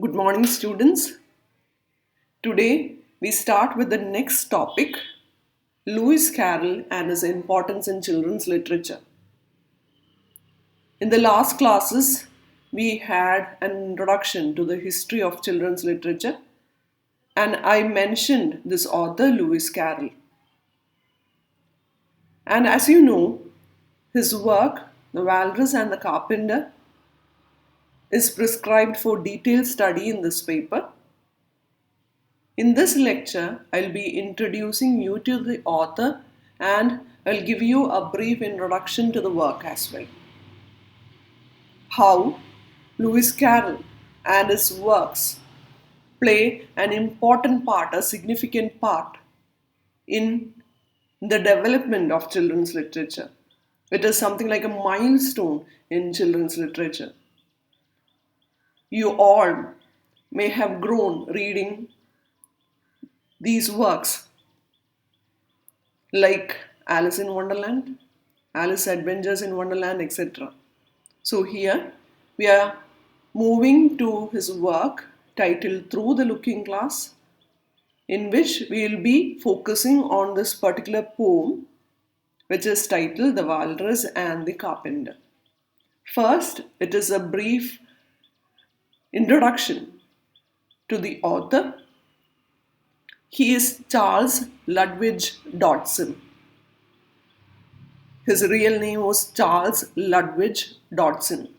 Good morning, students. Today we start with the next topic, Lewis Carroll and his importance in children's literature. In the last classes, we had an introduction to the history of children's literature, and I mentioned this author, Lewis Carroll. And as you know, his work, The Walrus and the Carpenter, is prescribed for detailed study in this paper. In this lecture, I'll be introducing you to the author and I'll give you a brief introduction to the work as well. How Lewis Carroll and his works play an important part, a significant part in the development of children's literature. It is something like a milestone in children's literature. You all may have grown reading these works like Alice in Wonderland, Alice Adventures in Wonderland, etc. So here we are moving to his work titled Through the Looking Glass, in which we will be focusing on this particular poem, which is titled The Walrus and the Carpenter. First, it is a brief introduction to the author. He is Charles Ludwig Dodson. His real name was Charles Ludwig Dodson.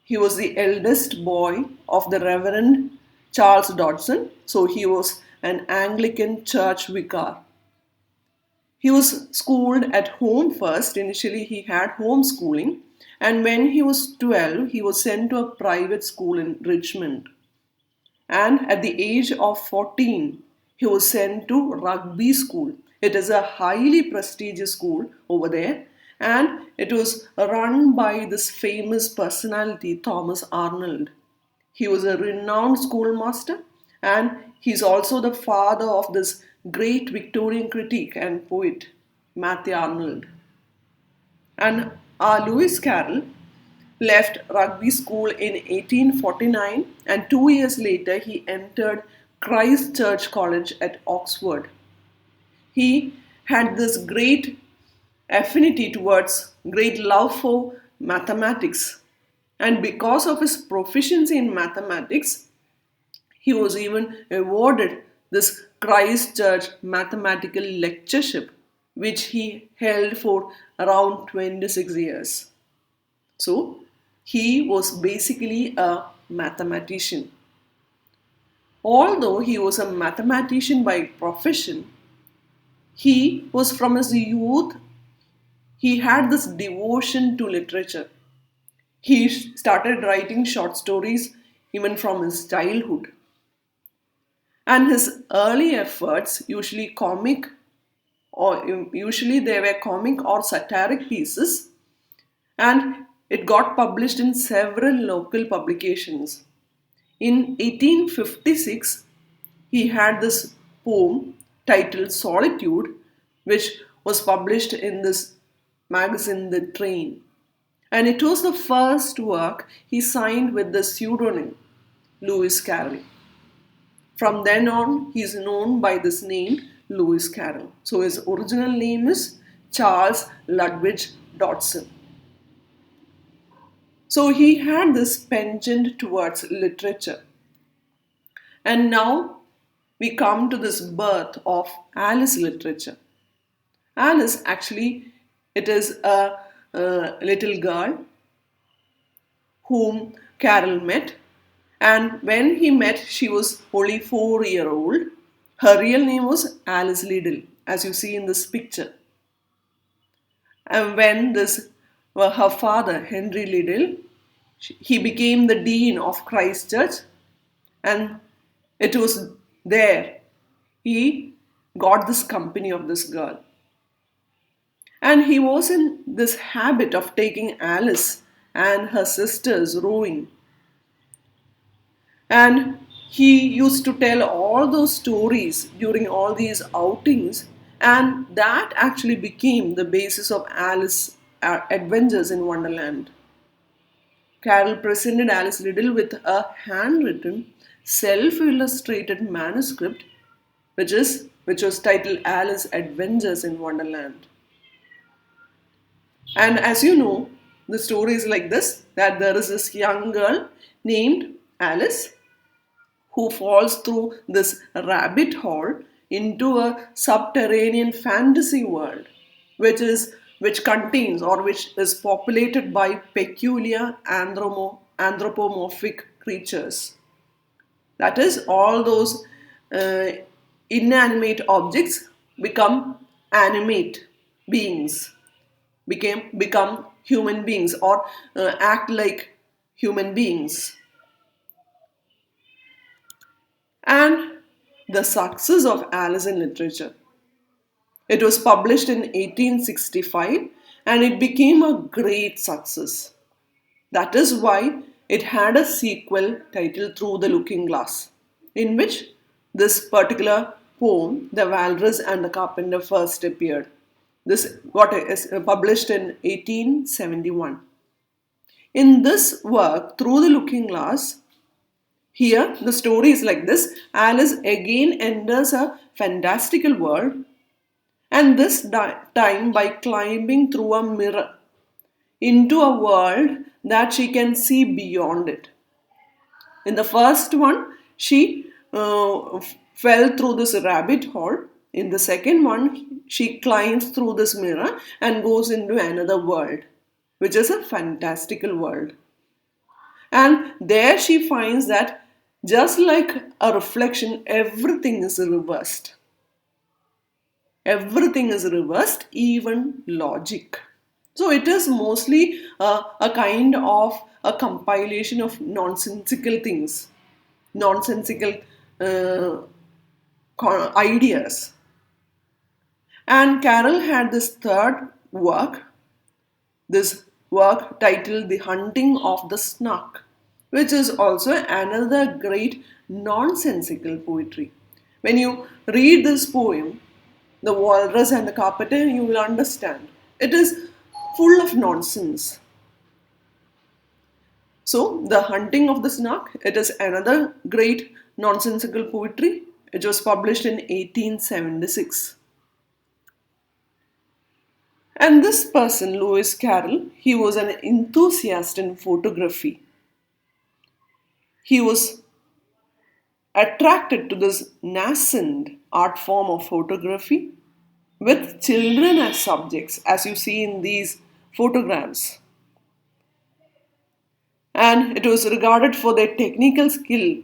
He was the eldest boy of the Reverend Charles Dodson, so he was an Anglican church vicar. He was schooled at home first. Initially, he had homeschooling, and when he was 12, he was sent to a private school in Richmond. And at the age of 14, he was sent to Rugby School. It is a highly prestigious school over there, and it was run by this famous personality, Thomas Arnold. He was a renowned schoolmaster, and he's also the father of this great Victorian critic and poet, Matthew Arnold. And Lewis Carroll left Rugby School in 1849, and 2 years later he entered Christ Church College at Oxford. He had this great affinity towards, great love for mathematics, and because of his proficiency in mathematics, he was even awarded this Christ Church mathematical lectureship, which he held for around 26 years. So, he was basically a mathematician. Although he was a mathematician by profession, he was from his youth, he had this devotion to literature. He started writing short stories even from his childhood. And his early efforts, usually they were comic or satiric pieces, and it got published in several local publications. In 1856, he had this poem titled Solitude, which was published in this magazine, The Train. And it was the first work he signed with the pseudonym Lewis Carroll. From then on, he is known by this name, Lewis Carroll. So his original name is Charles Ludwig Dodson. So he had this penchant towards literature. And now we come to this birth of Alice literature. Alice, actually, it is a little girl whom Carroll met. And when he met, she was only 4 years old. Her real name was Alice Liddell, as you see in this picture. And when her father, Henry Liddell, he became the dean of Christ Church, and it was there he got this company of this girl. And he was in this habit of taking Alice and her sisters rowing. And he used to tell all those stories during all these outings, and that actually became the basis of Alice's Adventures in Wonderland. Carroll presented Alice Liddell with a handwritten, self-illustrated manuscript which was titled Alice Adventures in Wonderland. And as you know, the story is like this, that there is this young girl named Alice who falls through this rabbit hole into a subterranean fantasy world which contains or which is populated by peculiar anthropomorphic creatures. That is, all those uh, inanimate objects become animate beings, become human beings, or act like human beings. And the success of Alice in literature. It was published in 1865 and it became a great success. That is why it had a sequel titled Through the Looking Glass, in which this particular poem, The Walrus and the Carpenter, first appeared. This got published in 1871. In this work, Through the Looking Glass, here the story is like this. Alice again enters a fantastical world, and this time by climbing through a mirror into a world that she can see beyond it. In the first one, she fell through this rabbit hole. In the second one, she climbs through this mirror and goes into another world, which is a fantastical world. And there she finds that just like a reflection, everything is reversed. Everything is reversed, even logic. So it is mostly a kind of a compilation of nonsensical things, nonsensical uh, ideas. And Carroll had this work titled The Hunting of the Snark, which is also another great nonsensical poetry. When you read this poem, The Walrus and the Carpenter, you will understand. It is full of nonsense. So, The Hunting of the Snark, it is another great nonsensical poetry. It was published in 1876. And this person, Lewis Caroll, he was an enthusiast in photography. He was attracted to this nascent art form of photography with children as subjects, as you see in these photographs. And it was regarded for their technical skill,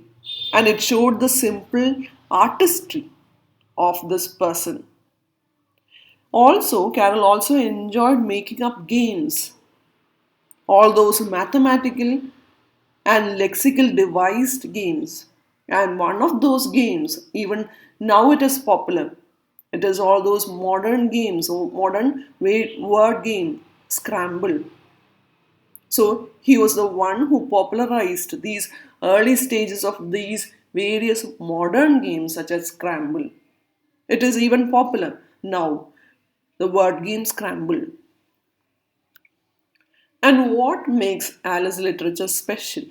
and it showed the simple artistry of this person. Also, Carroll also enjoyed making up games, all those mathematical and lexical devised games. And one of those games, even now it is popular. It is all those modern games or modern word game, Scramble. So he was the one who popularized these early stages of these various modern games such as Scramble. It is even popular now, the word game Scramble. And what makes Alice literature special?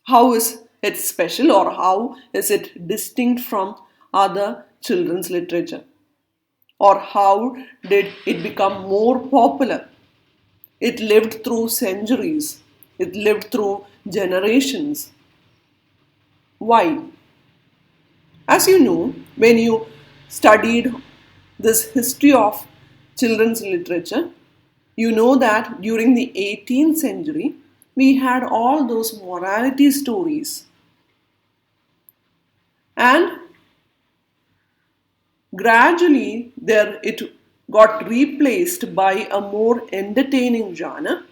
How is it special, or how is it distinct from other children's literature? Or how did it become more popular? It lived through centuries. It lived through generations. Why? As you know, when you studied this history of children's literature, you know that during the 18th century, we had all those morality stories. And gradually, there it got replaced by a more entertaining genre.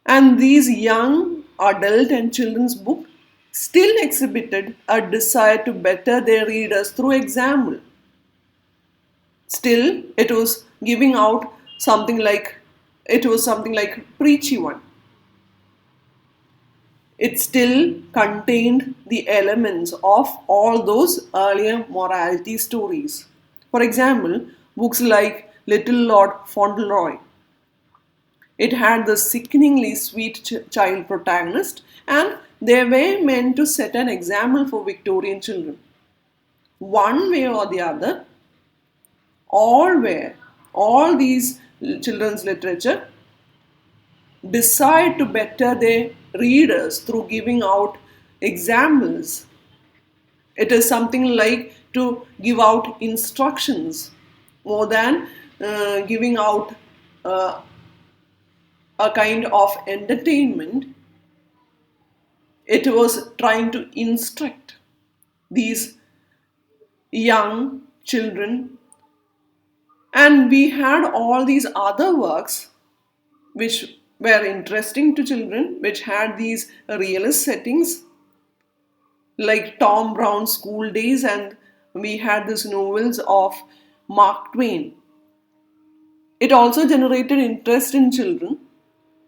And these young adult and children's books still exhibited a desire to better their readers through example. Still, it was something like preachy one. It still contained the elements of all those earlier morality stories. For example, books like Little Lord Fauntleroy, It had the sickeningly sweet child protagonist, and they were meant to set an example for Victorian children. One way or the other, all these children's literature decide to better their readers through giving out examples. It is something like to give out instructions more than giving out uh, a kind of entertainment. It was trying to instruct these young children, and we had all these other works which were interesting to children, which had these realist settings like Tom Brown's School Days, and we had these novels of Mark Twain. It also generated interest in children,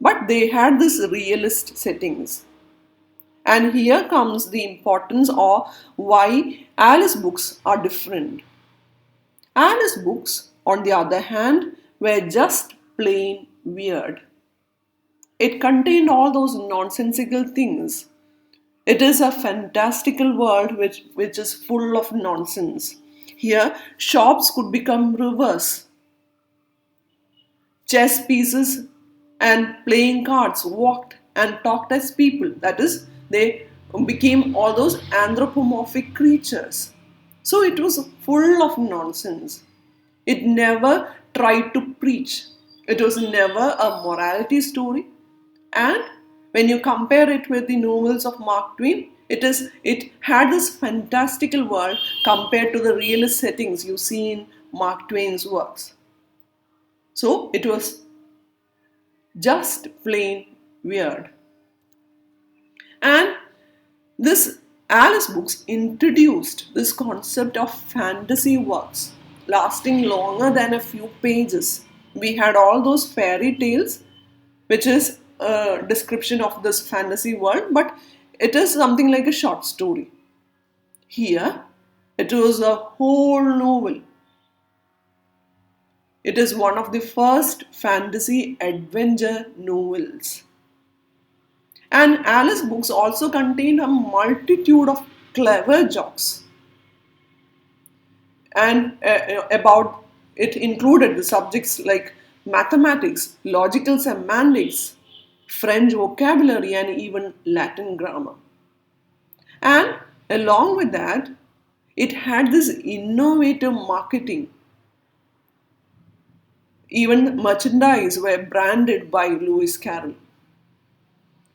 but they had these realist settings. And here comes the importance of why Alice books are different. Alice books, on the other hand, were just plain weird. It contained all those nonsensical things. It is a fantastical world which is full of nonsense. Here, shops could become rivers. Chess pieces and playing cards walked and talked as people. That is, they became all those anthropomorphic creatures. So it was full of nonsense. It never tried to preach. It was never a morality story. And when you compare it with the novels of Mark Twain, it had this fantastical world compared to the realist settings you see in Mark Twain's works. So it was just plain weird. And this Alice books introduced this concept of fantasy works lasting longer than a few pages. We had all those fairy tales, which is a description of this fantasy world, but it is something like a short story. Here, it was a whole novel. It is one of the first fantasy adventure novels. And Alice books also contained a multitude of clever jokes. And about it included the subjects like mathematics, logical semantics, French vocabulary, and even Latin grammar. And along with that, it had this innovative marketing. Even merchandise were branded by Lewis Caroll.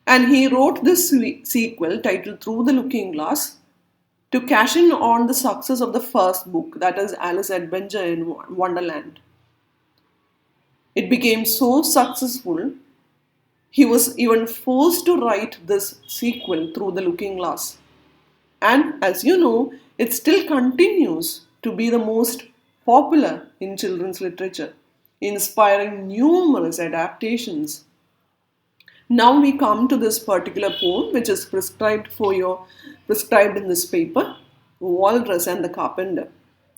And he wrote this sequel titled Through the Looking Glass to cash in on the success of the first book, that is Alice Adventure in Wonderland. It became so successful, he was even forced to write this sequel Through the Looking Glass. And as you know, it still continues to be the most popular in children's literature, inspiring numerous adaptations. Now we come to this particular poem which is prescribed in this paper, Walrus and the Carpenter.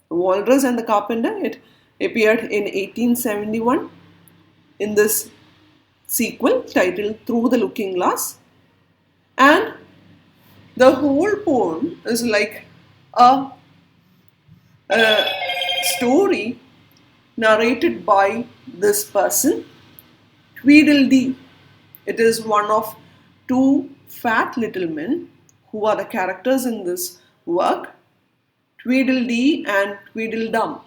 Walrus and the Carpenter, it appeared in 1871 in this sequel titled Through the Looking Glass. And the whole poem is like a story narrated by this person, Tweedledee. It is one of two fat little men who are the characters in this work, Tweedledee and Tweedledum.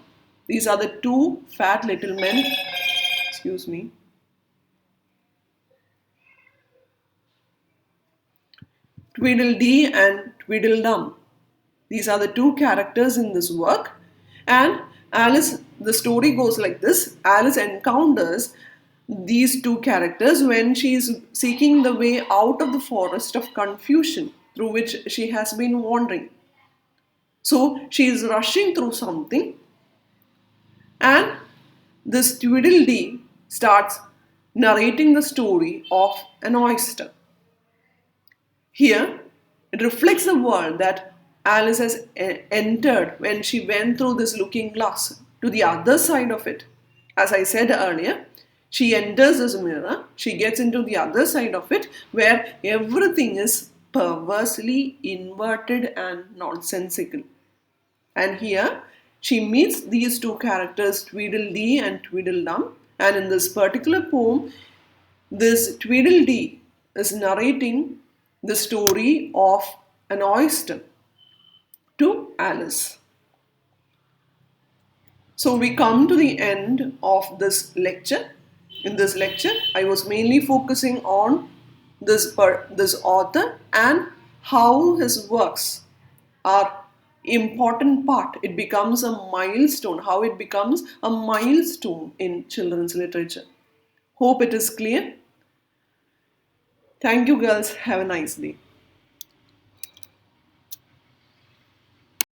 These are the two fat little men, excuse me, Tweedledee and Tweedledum. These are the two characters in this work. And Alice, the story goes like this. Alice encounters these two characters when she is seeking the way out of the forest of confusion through which she has been wandering. So she is rushing through something, and this Tweedledee starts narrating the story of an oyster. Here, it reflects the world that Alice has entered when she went through this looking glass to the other side of it. As I said earlier, She enters this mirror, she gets into the other side of it where everything is perversely inverted and nonsensical. And here she meets these two characters, Tweedledee and Tweedledum. And in this particular poem, this Tweedledee is narrating the story of an oyster to Alice. So we come to the end of this lecture. In this lecture, I was mainly focusing on this author and how his works are important part. It becomes a milestone, how it becomes a milestone in children's literature. Hope it is clear. Thank you, girls. Have a nice day.